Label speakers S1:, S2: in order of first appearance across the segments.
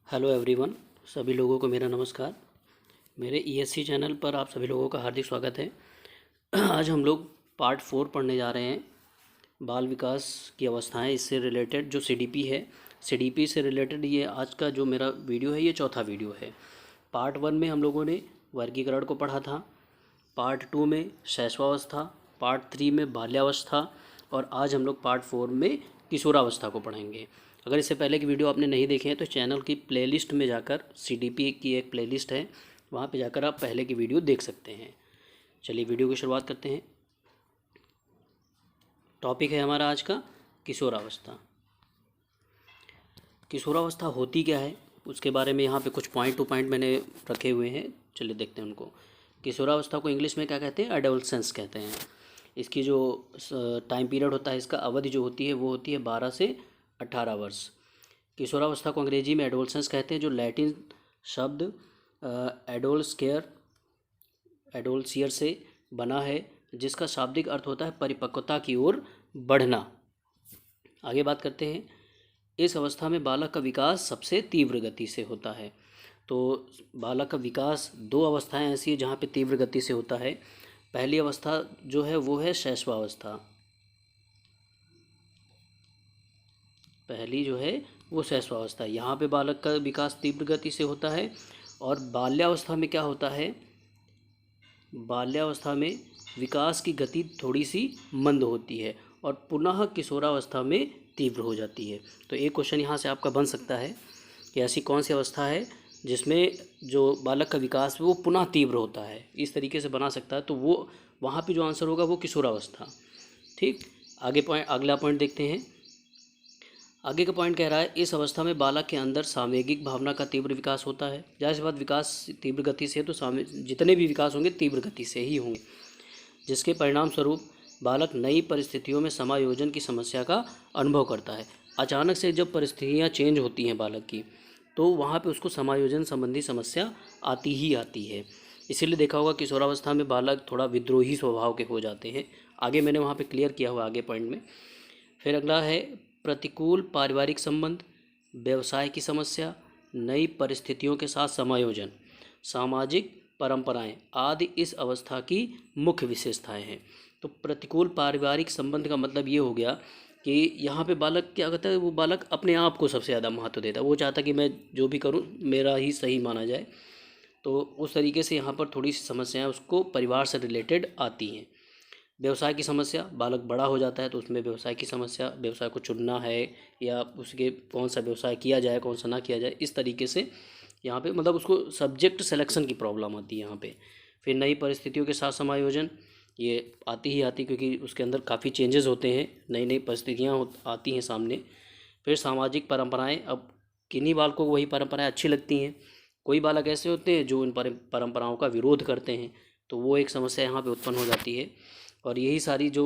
S1: Hello everyone, सभी लोगों को मेरा नमस्कार। मेरे ईएससी चैनल पर आप सभी लोगों का हार्दिक स्वागत है। आज हम लोग पार्ट 4 पढ़ने जा रहे हैं। बाल विकास की अवस्थाएं, इससे रिलेटेड जो सीडीपी है, सीडीपी से रिलेटेड ये आज का जो मेरा वीडियो है, ये चौथा वीडियो है। पार्ट 1 में हम लोगों ने वर्गीकरण को पढ़ा था, पार्ट 2 में शैशवावस्था, पार्ट 3 में बाल्यावस्था और आज हम लोग पार्ट 4 में किशोरावस्था को पढ़ेंगे। अगर इससे पहले की वीडियो आपने नहीं देखे हैं तो चैनल की प्लेलिस्ट में जाकर सीडीपी की एक प्लेलिस्ट है, वहाँ पे जाकर आप पहले की वीडियो देख सकते हैं। चलिए वीडियो की शुरुआत करते हैं। टॉपिक है हमारा आज का किशोरावस्था। किशोरावस्था होती क्या है उसके बारे में यहाँ पे कुछ पॉइंट टू पॉइंट मैंने रखे हुए हैं, चलिए देखते हैं उनको। किशोरावस्था को इंग्लिश में क्या कहते हैं? एडोलसेंस कहते हैं। इसकी जो टाइम पीरियड होता है, इसका अवधि जो होती है वो होती है 12 से 18 वर्ष। किशोरावस्था को अंग्रेजी में एडोलसेंस कहते हैं, जो लैटिन शब्द एडोलसियर से बना है, जिसका शाब्दिक अर्थ होता है परिपक्वता की ओर बढ़ना। आगे बात करते हैं। इस अवस्था में बालक का विकास सबसे तीव्र गति से होता है। तो बालक का विकास दो अवस्थाएं ऐसी है जहाँ पे तीव्र गति से होता है। पहली अवस्था जो है वो है शैशवावस्था। पहली जो है वो शैशवावस्था, यहाँ पे बालक का विकास तीव्र गति से होता है। और बाल्यावस्था में क्या होता है? बाल्यावस्था में विकास की गति थोड़ी सी मंद होती है और पुनः किशोरावस्था में तीव्र हो जाती है। तो एक क्वेश्चन यहाँ से आपका बन सकता है कि ऐसी कौन सी अवस्था है जिसमें जो बालक का विकास है वो पुनः तीव्र होता है, इस तरीके से बना सकता है। तो वो वहाँ पे जो आंसर होगा वो किशोरावस्था। ठीक, अगला पॉइंट देखते हैं। आगे का पॉइंट कह रहा है, इस अवस्था में बालक के अंदर सामयिक भावना का तीव्र विकास होता है। जाहिर सी बात, विकास तीव्र गति से, तो जितने भी विकास होंगे तीव्र गति से ही होंगे, जिसके परिणाम स्वरूप बालक नई परिस्थितियों में समायोजन की समस्या का अनुभव करता है। अचानक से जब परिस्थितियाँ चेंज होती हैं बालक की, तो वहाँ पे उसको समायोजन संबंधी समस्या आती ही आती है। इसीलिए देखा होगा किशोरावस्था में बालक थोड़ा विद्रोही स्वभाव के हो जाते हैं। आगे मैंने वहाँ पे क्लियर किया हुआ आगे पॉइंट में। फिर अगला है प्रतिकूल पारिवारिक संबंध, व्यवसाय की समस्या, नई परिस्थितियों के साथ समायोजन, सामाजिक परंपराएं आदि इस अवस्था की मुख्य विशेषताएं हैं। तो प्रतिकूल पारिवारिक संबंध का मतलब ये हो गया कि यहाँ पे बालक क्या करता है, वो बालक अपने आप को सबसे ज़्यादा महत्व देता है। वो चाहता है कि मैं जो भी करूँ मेरा ही सही माना जाए। तो उस तरीके से यहाँ पर थोड़ी सी समस्याएं उसको परिवार से रिलेटेड आती हैं। व्यवसाय की समस्या, बालक बड़ा हो जाता है तो उसमें व्यवसाय की समस्या, व्यवसाय को चुनना है या उसके कौन सा व्यवसाय किया जाए कौन सा ना किया जाए, इस तरीके से यहाँ पे मतलब उसको सब्जेक्ट सिलेक्शन की प्रॉब्लम आती है यहाँ पे। फिर नई परिस्थितियों के साथ समायोजन, ये आती ही आती, क्योंकि उसके अंदर काफ़ी चेंजेस होते हैं, नई नई परिस्थितियाँ आती हैं सामने। फिर सामाजिक परंपराएं, अब किन्हीं बालकों को वही परंपराएं अच्छी लगती हैं, कोई बालक ऐसे होते हैं जो इन परंपराओं का विरोध करते हैं, तो वो एक समस्या यहाँ पे उत्पन्न हो जाती है। और यही सारी जो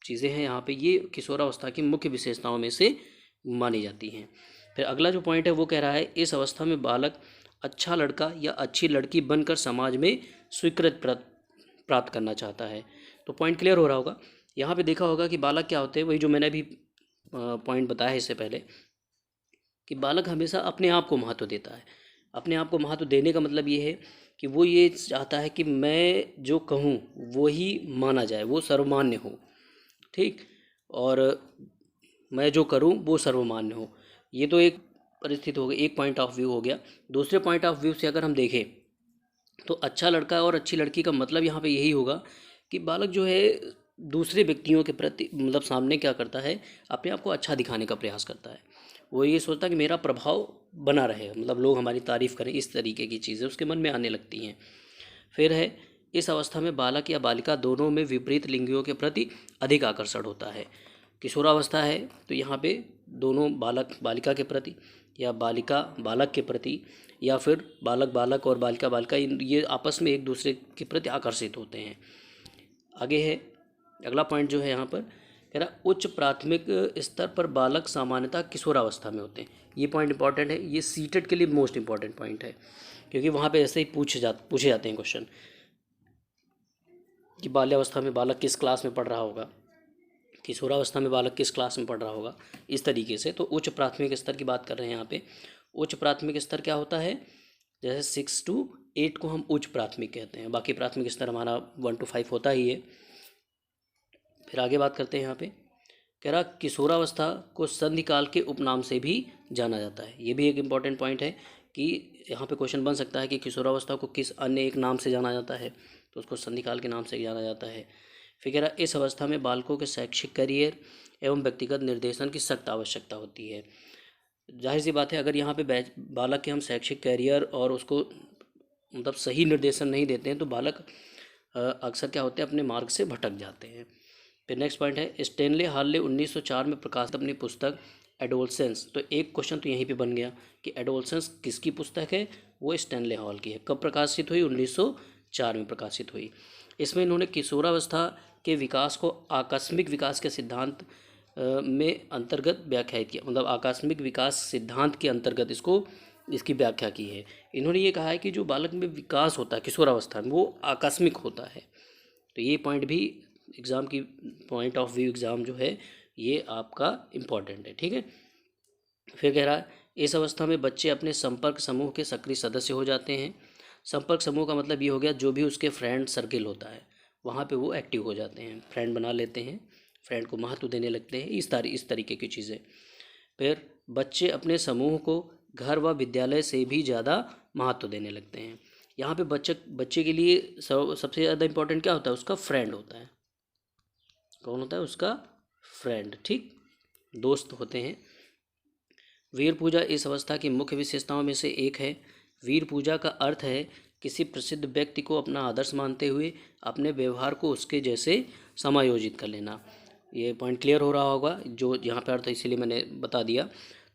S1: चीज़ें हैं यहाँ पे, ये किशोरावस्था की मुख्य विशेषताओं में से मानी जाती हैं। फिर अगला जो पॉइंट है वो कह रहा है, इस अवस्था में बालक अच्छा लड़का या अच्छी लड़की बनकर समाज में स्वीकृत प्राप्त करना चाहता है। तो पॉइंट क्लियर हो रहा होगा। यहाँ पे देखा होगा कि बालक क्या होते हैं, वही जो मैंने अभी पॉइंट बताया है इससे पहले, कि बालक हमेशा अपने आप को महत्व देता है। अपने आप को महत्व देने का मतलब ये है कि वो ये चाहता है कि मैं जो कहूँ वो ही माना जाए, वो सर्वमान्य हो। ठीक, और मैं जो करूँ वो सर्वमान्य हो। ये तो एक परिस्थिति हो गई, एक पॉइंट ऑफ व्यू हो गया। दूसरे पॉइंट ऑफ व्यू से अगर हम देखें तो अच्छा लड़का और अच्छी लड़की का मतलब यहाँ पे यही होगा कि बालक जो है दूसरे व्यक्तियों के प्रति मतलब सामने क्या करता है, अपने आप को अच्छा दिखाने का प्रयास करता है। वो ये सोचता है कि मेरा प्रभाव बना रहे, मतलब लोग हमारी तारीफ़ करें, इस तरीके की चीज़ें उसके मन में आने लगती हैं। फिर है, इस अवस्था में बालक या बालिका दोनों में विपरीत लिंगियों के प्रति अधिक आकर्षण होता है। किशोरावस्था है तो यहाँ पे दोनों, बालक बालिका के प्रति या बालिका बालक के प्रति या फिर बालक बालक और बालिका बालिका, ये आपस में एक दूसरे के प्रति आकर्षित होते हैं। आगे है अगला पॉइंट जो है यहाँ पर कह रहा, उच्च प्राथमिक स्तर पर बालक सामान्यतः किशोरावस्था में होते हैं। ये पॉइंट इंपॉर्टेंट है, ये सीटेट के लिए मोस्ट इंपॉर्टेंट पॉइंट है, क्योंकि वहाँ पे ऐसे ही पूछे जाते हैं क्वेश्चन कि बाल्यावस्था में बालक किस क्लास में पढ़ रहा होगा, किशोरावस्था में बालक किस क्लास में पढ़ रहा होगा, इस तरीके से। तो उच्च प्राथमिक स्तर की बात कर रहे हैं यहाँ पे। उच्च प्राथमिक स्तर क्या होता है, जैसे 6 to 8 को हम उच्च प्राथमिक कहते हैं, बाकी प्राथमिक स्तर हमारा 1 to 5 होता ही है। फिर आगे बात करते हैं यहाँ पे, कह रहा किशोरावस्था को संधिकाल के उपनाम से भी जाना जाता है। ये भी एक इम्पॉर्टेंट पॉइंट है कि यहाँ पे क्वेश्चन बन सकता है कि किशोरावस्था को किस अन्य एक नाम से जाना जाता है, तो उसको संधिकाल के नाम से जाना जाता है। फिर कह रहा इस अवस्था में बालकों के शैक्षिक करियर एवं व्यक्तिगत निर्देशन की सख्त आवश्यकता होती है। जाहिर सी बात है, अगर यहाँ पे बालक के हम शैक्षिक करियर और उसको मतलब सही निर्देशन नहीं देते हैं तो बालक अक्सर क्या होते हैं, अपने मार्ग से भटक जाते हैं। फिर नेक्स्ट पॉइंट है, स्टेनले हॉल ने 1904 में प्रकाशित अपनी पुस्तक एडोलसेंस, तो एक क्वेश्चन तो यहीं पे बन गया कि एडोलसेंस किसकी पुस्तक है, वो स्टेनले हॉल की है। कब प्रकाशित हुई, 1904 में प्रकाशित हुई। इसमें इन्होंने किशोरावस्था के विकास को आकस्मिक विकास के सिद्धांत में अंतर्गत व्याख्यायित किया, मतलब आकस्मिक विकास सिद्धांत के अंतर्गत इसकी व्याख्या की है। इन्होंने ये कहा है कि जो बालक में विकास होता है किशोरावस्था में वो आकस्मिक होता है। तो ये पॉइंट भी एग्ज़ाम की पॉइंट ऑफ व्यू एग्ज़ाम जो है ये आपका इम्पॉर्टेंट है, ठीक है। फिर कह रहा है इस अवस्था में बच्चे अपने संपर्क समूह के सक्रिय सदस्य हो जाते हैं। संपर्क समूह का मतलब ये हो गया जो भी उसके फ्रेंड सर्किल होता है वहाँ पे वो एक्टिव हो जाते हैं, फ्रेंड बना लेते हैं, फ्रेंड को महत्व देने लगते हैं, इस तरीके की चीज़ें। फिर बच्चे अपने समूह को घर व विद्यालय से भी ज़्यादा महत्व देने लगते हैं। यहाँ पे बच्चे के लिए सबसे ज़्यादा इम्पोर्टेंट क्या होता है, उसका फ्रेंड होता है। कौन होता है, उसका फ्रेंड, ठीक, दोस्त होते हैं। वीर पूजा इस अवस्था की मुख्य विशेषताओं में से एक है। वीर पूजा का अर्थ है किसी प्रसिद्ध व्यक्ति को अपना आदर्श मानते हुए अपने व्यवहार को उसके जैसे समायोजित कर लेना। ये पॉइंट क्लियर हो रहा होगा जो यहाँ पे अर्थ है, इसीलिए मैंने बता दिया।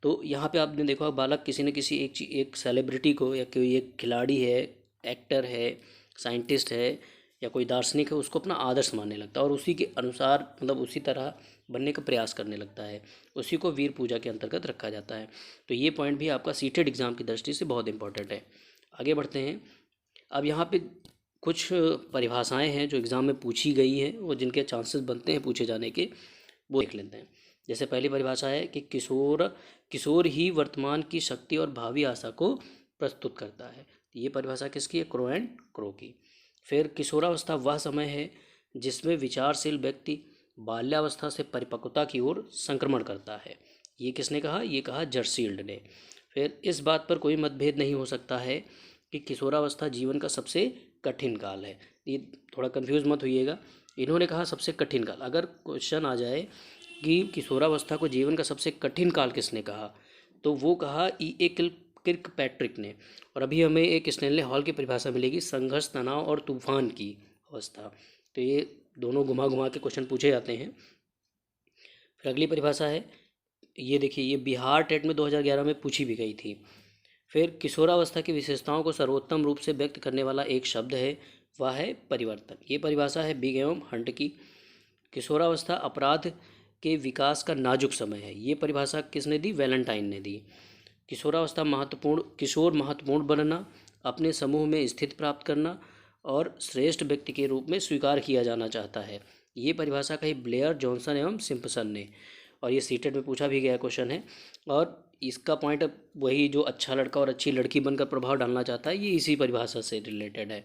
S1: तो यहाँ पे आपने देखा बालक किसी न किसी एक सेलिब्रिटी को या कोई एक खिलाड़ी है, एक्टर है, साइंटिस्ट है या कोई दार्शनिक है, उसको अपना आदर्श मानने लगता है और उसी के अनुसार मतलब उसी तरह बनने का प्रयास करने लगता है। उसी को वीर पूजा के अंतर्गत रखा जाता है। तो ये पॉइंट भी आपका सीटेड एग्ज़ाम की दृष्टि से बहुत इंपॉर्टेंट है। आगे बढ़ते हैं। अब यहाँ पे कुछ परिभाषाएं हैं जो एग्ज़ाम में पूछी गई हैं और जिनके चांसेस बनते हैं पूछे जाने के, वो देख लेते हैं। जैसे पहली परिभाषा है कि किशोर ही वर्तमान की शक्ति और भावी आशा को प्रस्तुत करता है। ये परिभाषा किसकी है, क्रो एंड क्रो की। फिर किशोरावस्था वह समय है जिसमें विचारशील व्यक्ति बाल्यावस्था से परिपक्वता की ओर संक्रमण करता है। ये किसने कहा, ये कहा जर्सील्ड ने। फिर इस बात पर कोई मतभेद नहीं हो सकता है कि किशोरावस्था जीवन का सबसे कठिन काल है। ये थोड़ा कंफ्यूज मत होइएगा, इन्होंने कहा सबसे कठिन काल। अगर क्वेश्चन आ जाए कि किशोरावस्था को जीवन का सबसे कठिन काल किसने कहा, तो वो कहा E.A. किर्कपैट्रिक ने। और अभी हमें एक स्टेनले हॉल की परिभाषा मिलेगी, संघर्ष, तनाव और तूफान की अवस्था। तो ये दोनों घुमा घुमा के क्वेश्चन पूछे जाते हैं। फिर अगली परिभाषा है, ये देखिए, ये बिहार टेट में 2011 में पूछी भी गई थी। फिर किशोरावस्था की विशेषताओं को सर्वोत्तम रूप से व्यक्त करने वाला एक शब्द है, वह है परिवर्तन। ये परिभाषा है बिग एवं हंट की। किशोरावस्था अपराध के विकास का नाजुक समय है। ये परिभाषा किसने दी, वैलेंटाइन ने दी। किशोरावस्था किशोर महत्वपूर्ण बनना, अपने समूह में स्थिति प्राप्त करना और श्रेष्ठ व्यक्ति के रूप में स्वीकार किया जाना चाहता है। ये परिभाषा कही ब्लेयर, जॉनसन एवं सिम्पसन ने, और ये सीटेट में पूछा भी गया क्वेश्चन है। और इसका पॉइंट वही, जो अच्छा लड़का और अच्छी लड़की बनकर प्रभाव डालना चाहता है, ये इसी परिभाषा से रिलेटेड है।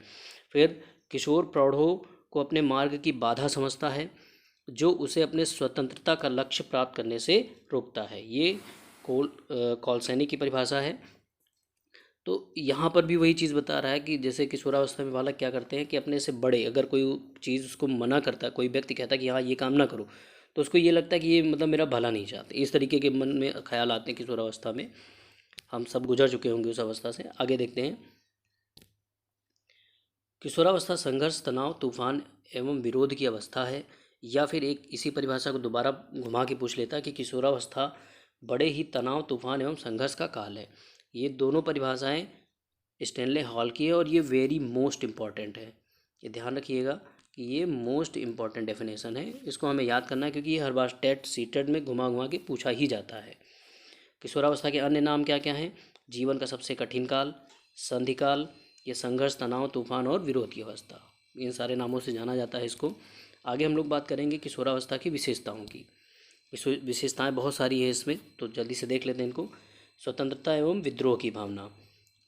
S1: फिर किशोर प्रौढ़ों को अपने मार्ग की बाधा समझता है जो उसे अपने स्वतंत्रता का लक्ष्य प्राप्त करने से रोकता है। ये कॉलसैनी की परिभाषा है। तो यहाँ पर भी वही चीज़ बता रहा है कि जैसे किशोरावस्था में बालक क्या करते हैं कि अपने से बड़े अगर कोई चीज़ उसको मना करता है, कोई व्यक्ति कहता है कि हाँ ये काम ना करो, तो उसको ये लगता है कि ये मतलब मेरा भला नहीं चाहते। इस तरीके के मन में ख्याल आते हैं किशोरावस्था में। हम सब गुजर चुके होंगे उस अवस्था से। आगे देखते हैं। किशोरावस्था संघर्ष, तनाव, तूफान एवं विरोध की अवस्था है। या फिर एक इसी परिभाषा को दोबारा घुमा के पूछ लेता है कि किशोरावस्था बड़े ही तनाव, तूफान एवं संघर्ष का काल है। ये दोनों परिभाषाएं स्टेनले हॉल की है और ये वेरी मोस्ट इम्पॉर्टेंट है। ये ध्यान रखिएगा कि ये मोस्ट इम्पॉर्टेंट डेफिनेशन है, इसको हमें याद करना है क्योंकि ये हर बार टेट सीटेट में घुमा घुमा के पूछा ही जाता है। किशोरावस्था के अन्य नाम क्या क्या हैं, जीवन का सबसे कठिन काल, संधिकाल, ये संघर्ष, तनाव, तूफान और विरोध की अवस्था, इन सारे नामों से जाना जाता है इसको। आगे हम लोग बात करेंगे किशोरावस्था की विशेषताओं की। विशेषताएं बहुत सारी है इसमें, तो जल्दी से देख लेते हैं इनको। स्वतंत्रता एवं विद्रोह की भावना।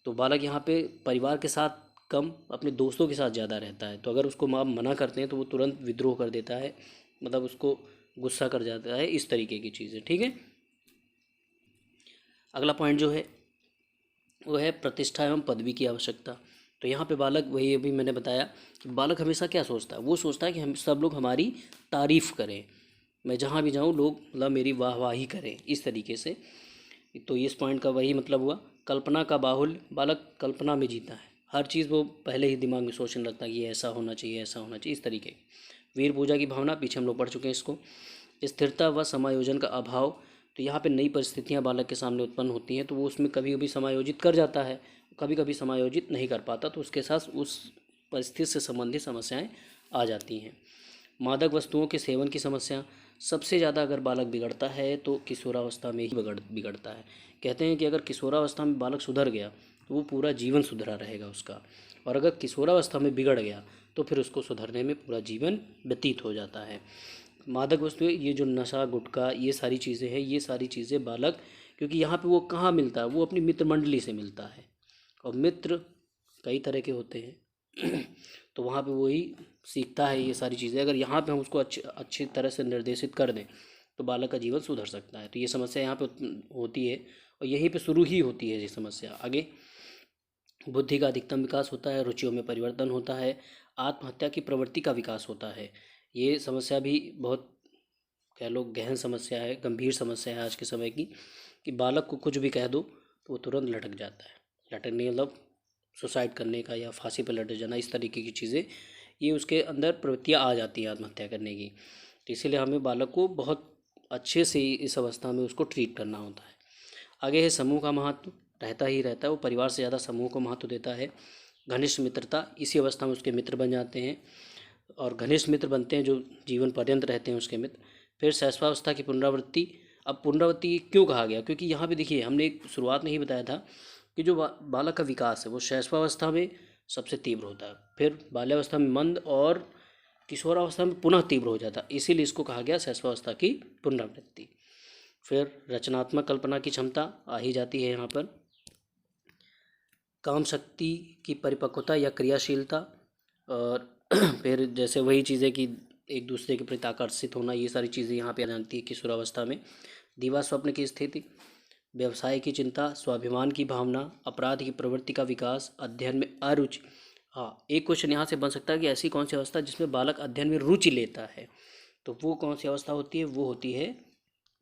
S1: तो बालक यहाँ पे परिवार के साथ कम, अपने दोस्तों के साथ ज़्यादा रहता है। तो अगर उसको माँ मना करते हैं तो वो तुरंत विद्रोह कर देता है, मतलब उसको गुस्सा कर जाता है, इस तरीके की चीज़ें। ठीक है। अगला पॉइंट जो है वो है प्रतिष्ठा एवं पदवी की आवश्यकता। तो यहाँ पे बालक, वही अभी मैंने बताया कि बालक हमेशा क्या सोचता है, वो सोचता है कि हम सब लोग हमारी तारीफ़ करें, मैं जहाँ भी जाऊँ लोग मतलब मेरी वाहवाही करें, इस तरीके से। तो इस पॉइंट का वही मतलब हुआ। कल्पना का बाहुल्य, बालक कल्पना में जीता है, हर चीज़ वो पहले ही दिमाग में सोचने लगता है कि ये ऐसा होना चाहिए, ऐसा होना चाहिए, इस तरीके। वीर पूजा की भावना, पीछे हम लोग पढ़ चुके हैं इसको। स्थिरता व समायोजन का अभाव, तो यहाँ पे नई परिस्थितियाँ बालक के सामने उत्पन्न होती हैं तो वो उसमें कभी कभी समायोजित कर जाता है, कभी कभी समायोजित नहीं कर पाता, तो उसके साथ उस परिस्थिति से संबंधित समस्याएं आ जाती हैं। मादक वस्तुओं के सेवन की समस्या, सबसे ज़्यादा अगर बालक बिगड़ता है तो किशोरावस्था में ही बिगड़ता है। कहते हैं कि अगर किशोरावस्था में बालक सुधर गया तो वो पूरा जीवन सुधरा रहेगा उसका, और अगर किशोरावस्था में बिगड़ गया तो फिर उसको सुधरने में पूरा जीवन व्यतीत हो जाता है। मादक वस्तुएं, ये जो नशा गुटखा ये सारी चीज़ें हैं, ये सारी चीज़ें बालक, क्योंकि यहाँ पे वो कहाँ मिलता है, वो अपनी मित्र मंडली से मिलता है, और मित्र कई तरह के होते हैं तो वहाँ पे वही सीखता है ये सारी चीज़ें। अगर यहाँ पे हम उसको अच्छी तरह से निर्देशित कर दें तो बालक का जीवन सुधर सकता है। तो ये समस्या यहाँ पे होती है और यहीं पे शुरू ही होती है ये समस्या। आगे बुद्धि का अधिकतम विकास होता है, रुचियों में परिवर्तन होता है, आत्महत्या की प्रवृत्ति का विकास होता है। ये समस्या भी बहुत, कह लो, गहन समस्या है, गंभीर समस्या है आज के समय की, कि बालक को कुछ भी कह दो तो वो तुरंत लटक जाता है। लटकने मतलब सुसाइड करने का या फांसी पर लटक जाना, इस तरीके की चीज़ें, ये उसके अंदर प्रवृत्तियाँ आ जाती हैं आत्महत्या करने की। तो इसीलिए हमें बालक को बहुत अच्छे से इस अवस्था में उसको ट्रीट करना होता है। आगे है समूह का महत्व, रहता ही रहता है, वो परिवार से ज़्यादा समूह को महत्व देता है। घनिष्ठ मित्रता, इसी अवस्था में उसके मित्र बन जाते हैं और घनिष्ठ मित्र बनते हैं जो जीवन पर्यंत रहते हैं उसके मित्र। फिर शैशवावस्था की पुनरावृत्ति। अब पुनरावृत्ति क्यों कहा गया, क्योंकि यहाँ पे देखिए हमने एक शुरुआत में ही बताया था कि जो बालक का विकास है वो शैशवावस्था में सबसे तीव्र होता है, फिर बाल्यावस्था में मंद और किशोरावस्था में पुनः तीव्र हो जाता है, इसीलिए इसको कहा गया शैशवावस्था की पुनरावृत्ति। फिर रचनात्मक कल्पना की क्षमता आ ही जाती है यहाँ पर। काम शक्ति की परिपक्वता या क्रियाशीलता, और फिर जैसे वही चीज़ें कि एक दूसरे के प्रति आकर्षित होना, ये सारी चीज़ें यहाँ पे आ जाती है किशोरावस्था में। दीवा स्वप्न की स्थिति, व्यवसाय की चिंता, स्वाभिमान की भावना, अपराध की प्रवृत्ति का विकास, अध्ययन में अरुचि। हाँ, एक क्वेश्चन यहाँ से बन सकता है कि ऐसी कौन सी अवस्था जिसमें बालक अध्ययन में रुचि लेता है, तो वो कौन सी अवस्था होती है, वो होती है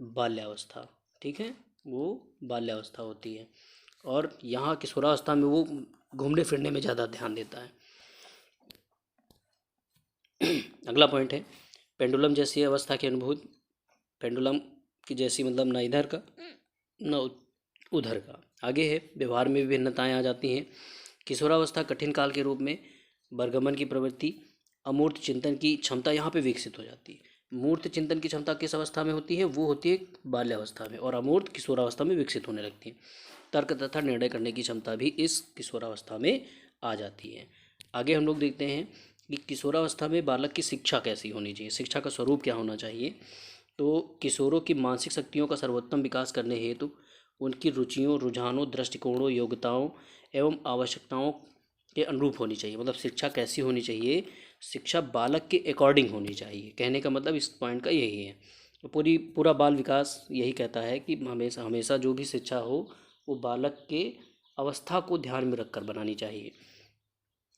S1: बाल्यावस्था। ठीक है, वो बाल्यावस्था होती है, और यहाँ किशोरावस्था में वो घूमने फिरने में ज़्यादा ध्यान देता है। अगला पॉइंट है पेंडुलम जैसी अवस्था की अनुभूति। पेंडुलम की जैसी मतलब ना इधर का न उधर का। आगे है व्यवहार में विभिन्नताएं आ जाती हैं। किशोरावस्था कठिन काल के रूप में बर्गमन की प्रवृत्ति, अमूर्त चिंतन की क्षमता यहाँ पे विकसित हो जाती है। मूर्त चिंतन की क्षमता किस अवस्था में होती है, वो होती है बाल्यावस्था में, और अमूर्त किशोरावस्था में विकसित होने लगती है। तर्क तथा निर्णय करने की क्षमता भी इस किशोरावस्था में आ जाती है। आगे हम लोग देखते हैं कि किशोरावस्था में बालक की शिक्षा कैसी होनी चाहिए, शिक्षा का स्वरूप क्या होना चाहिए। तो किशोरों की मानसिक शक्तियों का सर्वोत्तम विकास करने हेतु उनकी रुचियों, रुझानों, दृष्टिकोणों, योग्यताओं एवं आवश्यकताओं के अनुरूप होनी चाहिए। मतलब शिक्षा कैसी होनी चाहिए, शिक्षा बालक के अकॉर्डिंग होनी चाहिए। कहने का मतलब इस पॉइंट का यही है। तो पूरा बाल विकास यही कहता है कि हमेशा हमेशा जो भी शिक्षा हो वो बालक के अवस्था को ध्यान में रखकर बनानी चाहिए।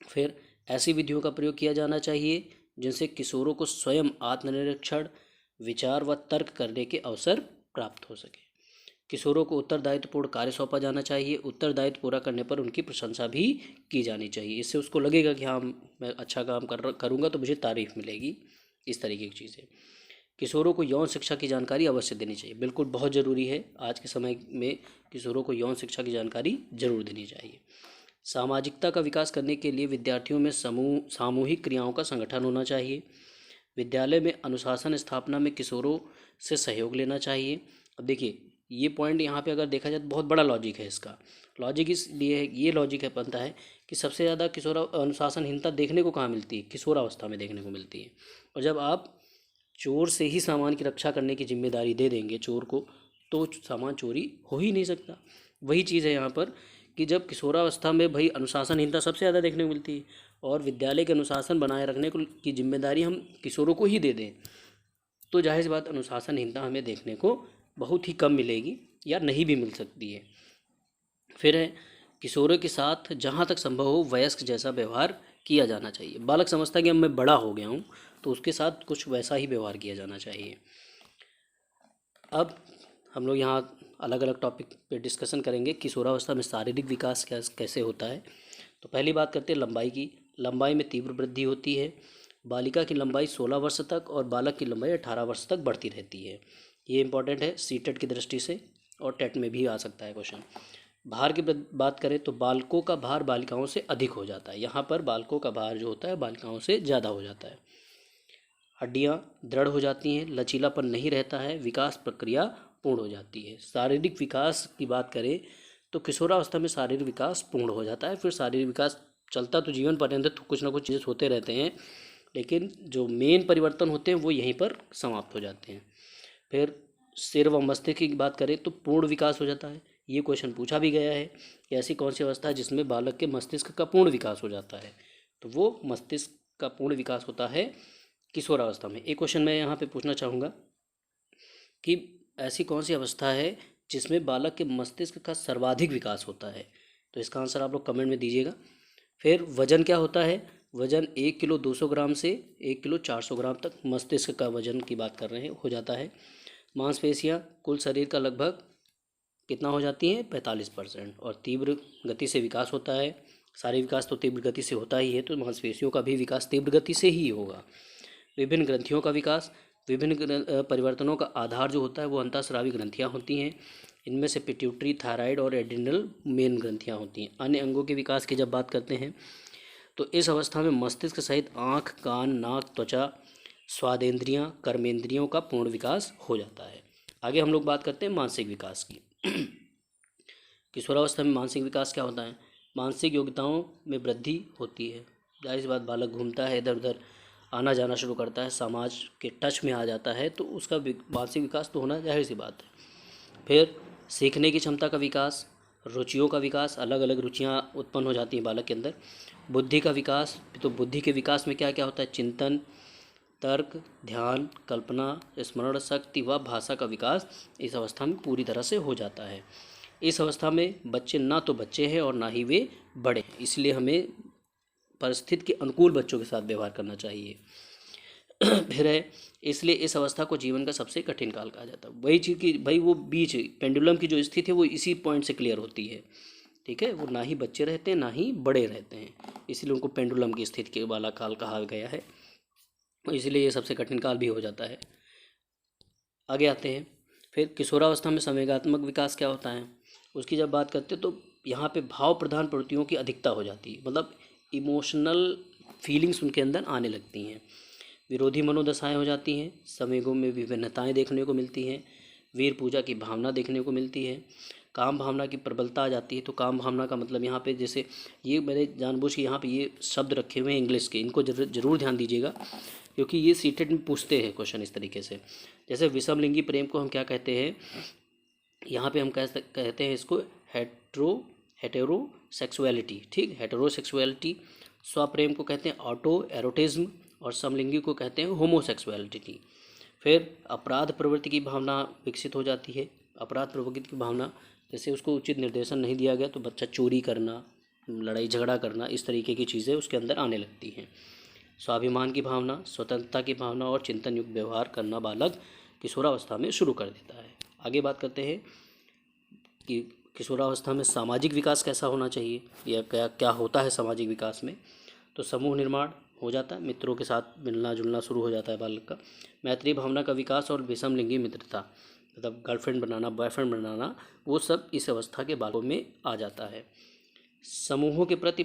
S1: फिर ऐसी विधियों का प्रयोग किया जाना चाहिए जिनसे किशोरों को स्वयं आत्मनिरीक्षण, विचार व तर्क करने के अवसर प्राप्त हो सके। किशोरों को उत्तरदायित्वपूर्ण कार्य सौंपा जाना चाहिए, उत्तरदायित्व पूरा करने पर उनकी प्रशंसा भी की जानी चाहिए। इससे उसको लगेगा कि हाँ, मैं अच्छा काम करूँगा तो मुझे तारीफ़ मिलेगी, इस तरीके की चीज़ें। किशोरों को यौन शिक्षा की जानकारी अवश्य देनी चाहिए, बिल्कुल बहुत ज़रूरी है। आज के समय में किशोरों को यौन शिक्षा की जानकारी जरूर देनी चाहिए। सामाजिकता का विकास करने के लिए विद्यार्थियों में सामूहिक क्रियाओं का संगठन होना चाहिए। विद्यालय में अनुशासन स्थापना में किशोरों से सहयोग लेना चाहिए। अब देखिए ये पॉइंट यहाँ पे अगर देखा जाए तो बहुत बड़ा लॉजिक है इसका। लॉजिक इसलिए ये लॉजिक है बनता है कि सबसे ज़्यादा किशोर अनुशासनहीनता देखने को कहाँ मिलती है, किशोरावस्था में देखने को मिलती है। और जब आप चोर से ही सामान की रक्षा करने की जिम्मेदारी दे देंगे चोर को, तो सामान चोरी हो ही नहीं सकता। वही चीज़ है यहाँ पर कि जब किशोरावस्था में भाई अनुशासनहीनता सबसे ज़्यादा देखने को मिलती है और विद्यालय के अनुशासन बनाए रखने को की जिम्मेदारी हम किशोरों को ही दे दें, तो जाहिर सी बात अनुशासनहीनता हमें देखने को बहुत ही कम मिलेगी या नहीं भी मिल सकती है। फिर है किशोरों के साथ जहाँ तक संभव हो वयस्क जैसा व्यवहार किया जाना चाहिए। बालक समझता है कि अब मैं बड़ा हो गया हूँ, तो उसके साथ कुछ वैसा ही व्यवहार किया जाना चाहिए। अब हम लोग यहाँ अलग अलग टॉपिक पे डिस्कशन करेंगे किशोरावस्था में शारीरिक विकास कैसे होता है। तो पहली बात करते हैं लंबाई की। लंबाई में तीव्र वृद्धि होती है। बालिका की लंबाई 16 वर्ष तक और बालक की लंबाई 18 वर्ष तक बढ़ती रहती है। ये इंपॉर्टेंट है सीटेट की दृष्टि से और टेट में भी आ सकता है क्वेश्चन। भार की बात करें तो बालकों का भार बालिकाओं से अधिक हो जाता है। यहाँ पर बालकों का भार जो होता है बालिकाओं से ज़्यादा हो जाता है। हड्डियाँ दृढ़ हो जाती हैं, लचीलापन नहीं रहता है, विकास प्रक्रिया पूर्ण हो जाती है। शारीरिक विकास की बात करें तो किशोरावस्था में शारीरिक विकास पूर्ण हो जाता है। फिर शारीरिक विकास चलता तो जीवन पर्यंत तो कुछ ना कुछ चीज़ें होते रहते हैं, लेकिन जो मेन परिवर्तन होते हैं वो यहीं पर समाप्त हो जाते हैं। फिर सिर व मस्तिष्क की बात करें तो पूर्ण विकास हो जाता है। ये क्वेश्चन पूछा भी गया है कि ऐसी कौन सी अवस्था है जिसमें बालक के मस्तिष्क का पूर्ण विकास हो जाता है, तो वो मस्तिष्क का पूर्ण विकास होता है किशोरावस्था में। एक क्वेश्चन मैं यहाँ पे पूछना चाहूँगा कि ऐसी कौन सी अवस्था है जिसमें बालक के मस्तिष्क का सर्वाधिक विकास होता है, तो इसका आंसर आप लोग कमेंट में दीजिएगा। फिर वजन क्या होता है? वजन 1 किलो 200 ग्राम से 1 किलो 400 ग्राम तक मस्तिष्क का वजन की बात कर रहे हैं हो जाता है। मांसपेशियाँ कुल शरीर का लगभग कितना हो जाती हैं? 45%। और तीव्र गति से विकास होता है। शारीरिक विकास तो तीव्र गति से होता ही है, तो मांसपेशियों का भी विकास तीव्र गति से ही होगा। विभिन्न ग्रंथियों का विकास, विभिन्न परिवर्तनों का आधार जो होता है वो अंतःस्रावी ग्रंथियाँ होती हैं। इनमें से पिट्यूटरी, थायराइड और एड्रिनल मेन ग्रंथियाँ होती हैं। अन्य अंगों के विकास की जब बात करते हैं तो इस अवस्था में मस्तिष्क सहित आँख, कान, नाक, त्वचा, स्वादेंद्रियाँ, कर्मेंद्रियों का पूर्ण विकास हो जाता है। आगे हम लोग बात करते हैं मानसिक विकास की। किशोरावस्था में मानसिक विकास क्या होता है? मानसिक योग्यताओं में वृद्धि होती है। जाहिर सी बात बालक घूमता है, इधर उधर आना जाना शुरू करता है, समाज के टच में आ जाता है, तो उसका मानसिक विकास तो होना जाहिर सी बात है। फिर सीखने की क्षमता का विकास, रुचियों का विकास, अलग अलग रुचियाँ उत्पन्न हो जाती हैं बालक के अंदर। बुद्धि का विकास, तो बुद्धि के विकास में क्या क्या होता है? चिंतन, तर्क, ध्यान, कल्पना, स्मरण शक्ति व भाषा का विकास इस अवस्था में पूरी तरह से हो जाता है। इस अवस्था में बच्चे ना तो बच्चे हैं और ना ही वे बड़े हैं, इसलिए हमें परिस्थिति के अनुकूल बच्चों के साथ व्यवहार करना चाहिए। फिर है इसलिए इस अवस्था को जीवन का सबसे कठिन काल कहा जाता है। वही चीज़ कि भाई वो बीच पेंडुलम की जो स्थिति है वो इसी पॉइंट से क्लियर होती है, ठीक है। वो ना ही बच्चे रहते हैं ना ही बड़े रहते हैं, इसलिए उनको पेंडुलम की स्थिति के वाला काल कहा गया है, इसलिए ये सबसे कठिन काल भी हो जाता है। आगे आते हैं। फिर किशोरावस्था में संवेगात्मक विकास क्या होता है उसकी जब बात करते हैं तो यहाँ पे भाव प्रधान प्रवृत्तियों की अधिकता हो जाती है, मतलब इमोशनल फीलिंग्स उनके अंदर आने लगती हैं। विरोधी मनोदशाएं हो जाती हैं। संवेगों में विभिन्नताएं देखने को मिलती हैं। वीर पूजा की भावना देखने को मिलती है। काम भावना की प्रबलता आ जाती है। तो काम भावना का मतलब यहाँ पे जैसे ये मैंने जानबूझ के यहाँ पे ये शब्द रखे हुए हैं इंग्लिश के, इनको जरूर ध्यान दीजिएगा क्योंकि ये सीटेट में पूछते हैं क्वेश्चन इस तरीके से। जैसे विषमलिंगी प्रेम को हम क्या कहते हैं? यहाँ पे हम कहते हैं इसको हेटेरोसेक्सुअलिटी, ठीक, हेटेरोसेक्सुअलिटी। स्वप्रेम को कहते हैं ऑटो एरोटिज्म और समलिंगी को कहते हैं होमोसेक्सुअलिटी। फिर अपराध प्रवृत्ति की भावना विकसित हो जाती है। अपराध प्रवृत्ति की भावना जैसे उसको उचित निर्देशन नहीं दिया गया तो बच्चा चोरी करना, लड़ाई झगड़ा करना, इस तरीके की चीज़ें उसके अंदर आने लगती हैं। स्वाभिमान की भावना, स्वतंत्रता की भावना और चिंतन युक्त व्यवहार करना बालक किशोरावस्था में शुरू कर देता है। आगे बात करते हैं कि किशोरावस्था में सामाजिक विकास कैसा होना चाहिए या क्या क्या होता है सामाजिक विकास में। तो समूह निर्माण हो जाता है, मित्रों के साथ मिलना जुलना शुरू हो जाता है बालक का। मैत्री भावना का विकास और विषमलिंगी मित्रता, मतलब गर्लफ्रेंड बनाना, बॉयफ्रेंड बनाना, वो सब इस अवस्था के बालकों में आ जाता है। समूहों के प्रति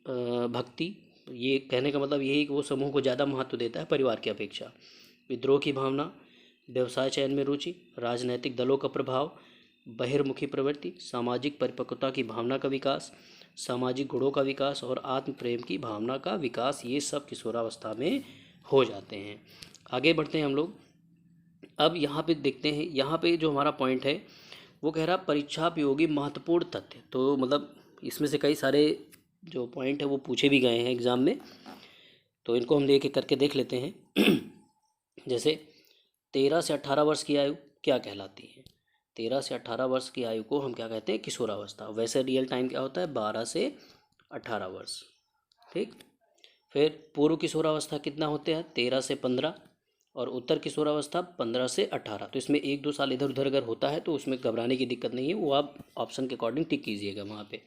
S1: भक्ति, ये कहने का मतलब यही कि वो समूह को ज़्यादा महत्व देता है परिवार की अपेक्षा। विद्रोह की भावना, व्यवसाय चयन में रुचि, राजनैतिक दलों का प्रभाव, बहिर्मुखी प्रवृत्ति, सामाजिक परिपक्वता की भावना का विकास, सामाजिक गुणों का विकास और आत्म प्रेम की भावना का विकास, ये सब किशोरावस्था में हो जाते हैं। आगे बढ़ते हैं हम लोग अब यहाँ पे देखते हैं, यहाँ पे जो हमारा पॉइंट है वो कह रहा परीक्षा उपयोगी महत्वपूर्ण तथ्य। तो मतलब इसमें से कई सारे जो पॉइंट है वो पूछे भी गए हैं एग्ज़ाम में, तो इनको हम लेके करके देख लेते हैं। जैसे 13 से 18 वर्ष की आयु क्या कहलाती है? 13 से 18 वर्ष की आयु को हम क्या कहते हैं? किशोरावस्था। वैसे रियल टाइम क्या होता है? 12 से 18 वर्ष। ठीक। फिर पूर्व किशोरावस्था कितना होते हैं? 13 से 15। और उत्तर किशोरावस्था 15 से 18। तो इसमें 1-2 साल इधर उधर अगर होता है तो उसमें घबराने की दिक्कत नहीं है, वो आप ऑप्शन के अकॉर्डिंग टिक कीजिएगा वहाँ पे।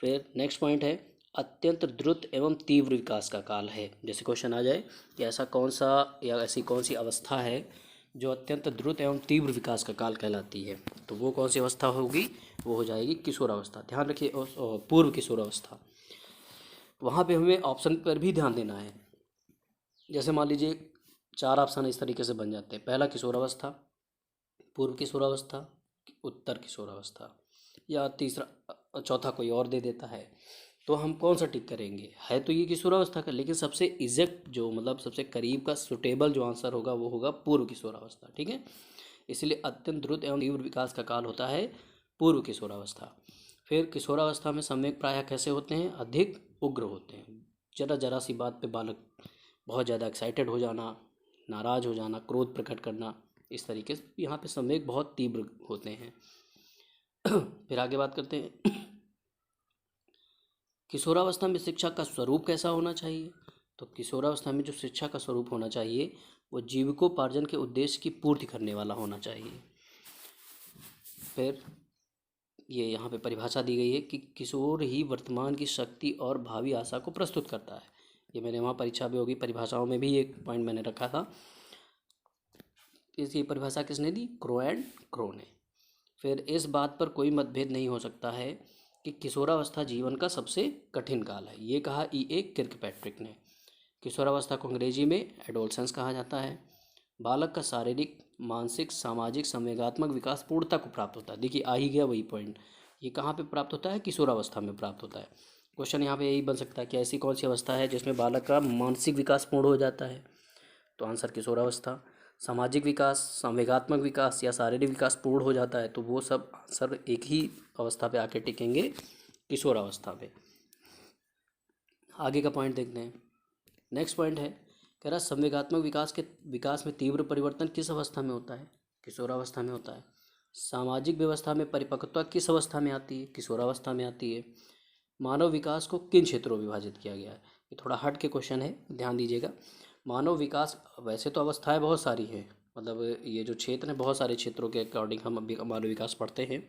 S1: फिर नेक्स्ट पॉइंट है अत्यंत द्रुत एवं तीव्र विकास का काल है। जैसे क्वेश्चन आ जाए कि ऐसा कौन सा या ऐसी कौन सी अवस्था है जो अत्यंत द्रुत एवं तीव्र विकास का काल कहलाती है, तो वो कौन सी अवस्था होगी? वो हो जाएगी किशोरावस्था। ध्यान रखिए, पूर्व किशोरावस्था। वहाँ पे हमें ऑप्शन पर भी ध्यान देना है। जैसे मान लीजिए 4 ऑप्शन इस तरीके से बन जाते हैं। पहला किशोरावस्था, पूर्व किशोरावस्था, उत्तर किशोरावस्था, या तीसरा चौथा कोई और दे देता है, तो हम कौन सा टिक करेंगे? है तो ये किशोरावस्था का, लेकिन सबसे इजेक्ट जो मतलब सबसे करीब का सुटेबल जो आंसर होगा वो होगा पूर्व किशोरावस्था। ठीक है, इसलिए अत्यंत द्रुत एवं तीव्र विकास का काल होता है पूर्व किशोरावस्था। फिर किशोरावस्था में संवेग प्रायः कैसे होते हैं? अधिक उग्र होते हैं। जरा जरा सी बात पे बालक बहुत ज़्यादा एक्साइटेड हो जाना, नाराज़ हो जाना, क्रोध प्रकट करना, इस तरीके से यहाँ पे संवेग बहुत तीव्र होते हैं। फिर आगे बात करते हैं किशोरावस्था में शिक्षा का स्वरूप कैसा होना चाहिए? तो किशोरावस्था में जो शिक्षा का स्वरूप होना चाहिए वो जीविकोपार्जन के उद्देश्य की पूर्ति करने वाला होना चाहिए। फिर ये यहाँ पे परिभाषा दी गई है कि किशोर ही वर्तमान की शक्ति और भावी आशा को प्रस्तुत करता है। ये मैंने वहाँ परीक्षा भी होगी परिभाषाओं में भी एक पॉइंट मैंने रखा था। इसकी परिभाषा किसने दी? क्रो एंड क्रो ने। फिर इस बात पर कोई मतभेद नहीं हो सकता है कि किशोरावस्था जीवन का सबसे कठिन काल है, ये कहा E.A. किर्कपैट्रिक ने। किशोरावस्था को अंग्रेजी में एडोलसेंस कहा जाता है। बालक का शारीरिक, मानसिक, सामाजिक, संवेगात्मक विकास पूर्णता को प्राप्त होता है। देखिए आ ही गया वही पॉइंट, ये कहाँ पे प्राप्त होता है? किशोरावस्था में प्राप्त होता है। क्वेश्चन यहाँ पे यही बन सकता है कि ऐसी कौन सी अवस्था है जिसमें बालक का मानसिक विकास पूर्ण हो जाता है? तो आंसर किशोरावस्था। सामाजिक विकास, संवेगात्मक विकास या शारीरिक विकास पूर्ण हो जाता है, तो वो सब आंसर एक ही अवस्था पे आके टिकेंगे, किशोरावस्था पे। आगे का पॉइंट देखते हैं। नेक्स्ट पॉइंट है कह रहा संवेगात्मक विकास में तीव्र परिवर्तन किस अवस्था में होता है? किशोरावस्था में होता है। सामाजिक व्यवस्था में परिपक्वता किस अवस्था में आती है? किशोरावस्था में आती है। मानव विकास को किन क्षेत्रों में विभाजित किया गया है? ये थोड़ा हट के क्वेश्चन है, ध्यान दीजिएगा। मानव विकास, वैसे तो अवस्थाएं बहुत सारी हैं, मतलब ये जो क्षेत्र हैं बहुत सारे क्षेत्रों के अकॉर्डिंग हम मानव विकास पढ़ते हैं,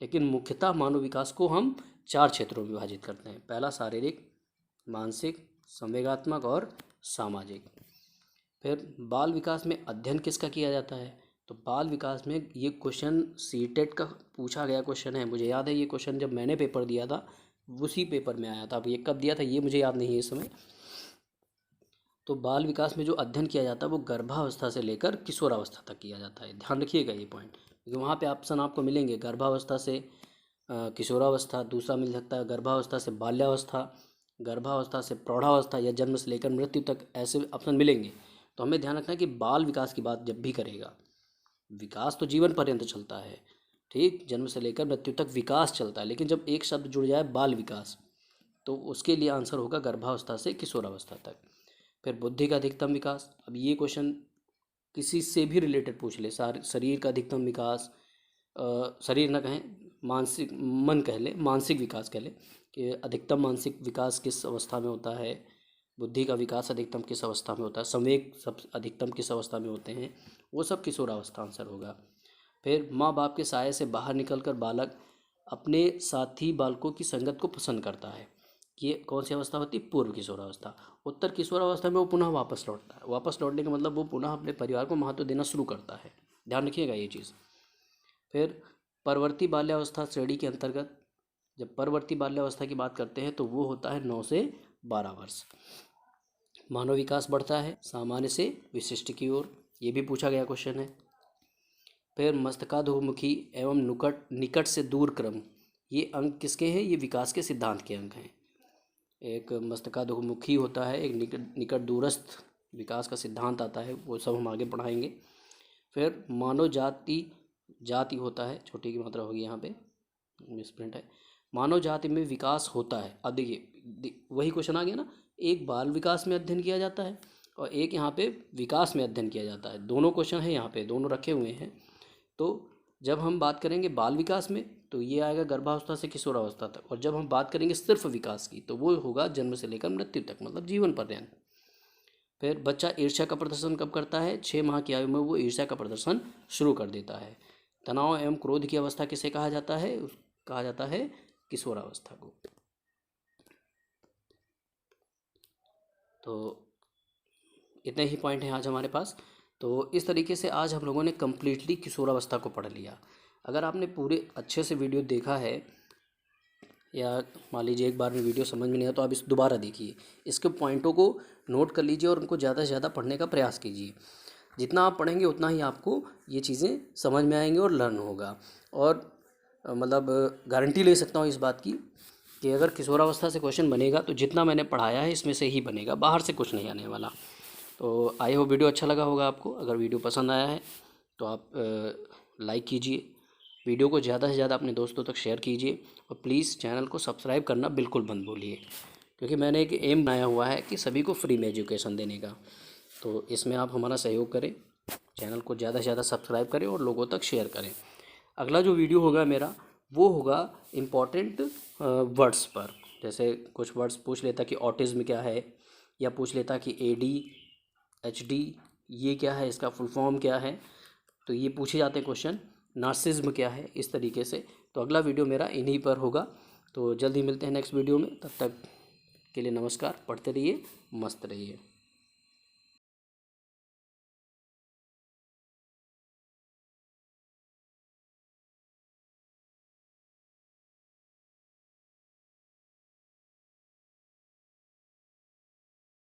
S1: लेकिन मुख्यतः मानव विकास को हम 4 क्षेत्रों में विभाजित करते हैं। पहला शारीरिक, मानसिक, संवेगात्मक और सामाजिक। फिर बाल विकास में अध्ययन किसका किया जाता है? तो बाल विकास में ये क्वेश्चन सीटेट का पूछा गया क्वेश्चन है। मुझे याद है ये क्वेश्चन जब मैंने पेपर दिया था उसी पेपर में आया था। अब ये कब दिया था ये मुझे याद नहीं है इस समय। तो बाल विकास में जो अध्ययन किया जाता है वो गर्भावस्था से लेकर किशोरावस्था तक किया जाता है। ध्यान रखिएगा ये पॉइंट, क्योंकि वहाँ पे ऑप्शन आपको मिलेंगे गर्भावस्था से किशोरावस्था, दूसरा मिल सकता है गर्भावस्था से बाल्यावस्था, गर्भावस्था से प्रौढ़ावस्था या जन्म से लेकर मृत्यु तक, ऐसे ऑप्शन मिलेंगे। तो हमें ध्यान रखना है कि बाल विकास की बात जब भी करेगा, विकास तो जीवन पर्यंत चलता है, ठीक, जन्म से लेकर मृत्यु तक विकास चलता है, लेकिन जब एक शब्द जुड़ जाए बाल विकास तो उसके लिए आंसर होगा गर्भावस्था से किशोरावस्था तक। फिर बुद्धि का अधिकतम विकास, अब ये क्वेश्चन किसी से भी रिलेटेड पूछ ले, शरीर का अधिकतम विकास, शरीर ना कहें, मानसिक, मन कह ले, मानसिक विकास कह ले कि अधिकतम मानसिक विकास किस अवस्था में होता है, बुद्धि का विकास अधिकतम किस अवस्था में होता है, संवेग सब अधिकतम किस अवस्था में होते हैं, वो सब किशोरावस्था आंसर होगा। फिर माँ बाप के साये से बाहर निकलकर बालक अपने साथी बालकों की संगत को पसंद करता है, ये कौन सी अवस्था होती है? पूर्व किशोरावस्था। उत्तर किशोरावस्था में वो पुनः वापस लौटता है। वापस लौटने का मतलब वो पुनः अपने परिवार को महत्व देना शुरू करता है। ध्यान रखिएगा ये चीज़। फिर परवर्ती बाल्यावस्था श्रेणी के अंतर्गत, जब परवर्ती बाल्यावस्था की बात करते हैं तो वो होता है 9 से 12 वर्ष। मानव विकास बढ़ता है सामान्य से विशिष्ट की ओर, ये भी पूछा गया क्वेश्चन है। फिर मस्तकाधोमुखी एवं निकट से दूर क्रम, ये अंक किसके हैं? ये विकास के सिद्धांत के अंक हैं। एक मस्तकाधोमुखी होता है, एक निकट दूरस्थ विकास का सिद्धांत आता है, वो सब हम आगे पढ़ाएंगे। फिर मानव जाति, जाति होता है, छोटी की मात्रा होगी यहाँ पे, मिसप्रिंट है। मानव जाति में विकास होता है। अब देखिए वही क्वेश्चन आ गया ना, एक बाल विकास में अध्ययन किया जाता है और एक यहाँ पे विकास में अध्ययन किया जाता है। दोनों क्वेश्चन है यहाँ पे, दोनों रखे हुए हैं। तो जब हम बात करेंगे बाल विकास में तो ये आएगा गर्भावस्था से किशोरावस्था तक, और जब हम बात करेंगे सिर्फ विकास की तो वो होगा जन्म से लेकर मृत्यु तक, मतलब जीवन पर्यंत। फिर बच्चा ईर्ष्या का प्रदर्शन कब करता है? 6 माह की आयु में वो ईर्ष्या का प्रदर्शन शुरू कर देता है। तनाव एवं क्रोध की अवस्था किसे कहा जाता है? कहा जाता है किशोरावस्था को। तो इतने ही पॉइंट हैं आज हमारे पास। तो इस तरीके से आज हम लोगों ने कम्प्लीटली किशोरावस्था को पढ़ लिया। अगर आपने पूरे अच्छे से वीडियो देखा है, या मान लीजिए एक बार में वीडियो समझ में नहीं आया तो आप इस दोबारा देखिए, इसके पॉइंटों को नोट कर लीजिए और उनको ज़्यादा से ज़्यादा पढ़ने का प्रयास कीजिए। जितना आप पढ़ेंगे उतना ही आपको ये चीज़ें समझ में आएंगी और लर्न होगा। और मतलब गारंटी ले सकता हूँ इस बात की कि अगर किशोरावस्था से क्वेश्चन बनेगा तो जितना मैंने पढ़ाया है इसमें से ही बनेगा, बाहर से कुछ नहीं आने वाला। तो आई होप वीडियो अच्छा लगा होगा आपको। अगर वीडियो पसंद आया है तो आप लाइक कीजिए, वीडियो को ज़्यादा से ज़्यादा अपने दोस्तों तक शेयर कीजिए, और प्लीज़ चैनल को सब्सक्राइब करना बिल्कुल मत भूलिए, क्योंकि मैंने एक एम बनाया हुआ है कि सभी को फ्री में एजुकेशन देने का। तो इसमें आप हमारा सहयोग करें, चैनल को ज़्यादा से ज़्यादा सब्सक्राइब करें और लोगों तक शेयर करें। अगला जो वीडियो होगा मेरा वो होगा इम्पॉर्टेंट वर्ड्स पर। जैसे कुछ वर्ड्स पूछ लेता कि ऑटिज़्म क्या है, या पूछ लेता कि ADHD ये क्या है, इसका फुल फॉर्म क्या है, तो ये पूछे जाते क्वेश्चन। नार्सिज्म क्या है, इस तरीके से। तो अगला वीडियो मेरा इन्हीं पर होगा। तो जल्दी मिलते हैं नेक्स्ट वीडियो में, तब तक के लिए नमस्कार। पढ़ते रहिए, मस्त रहिए।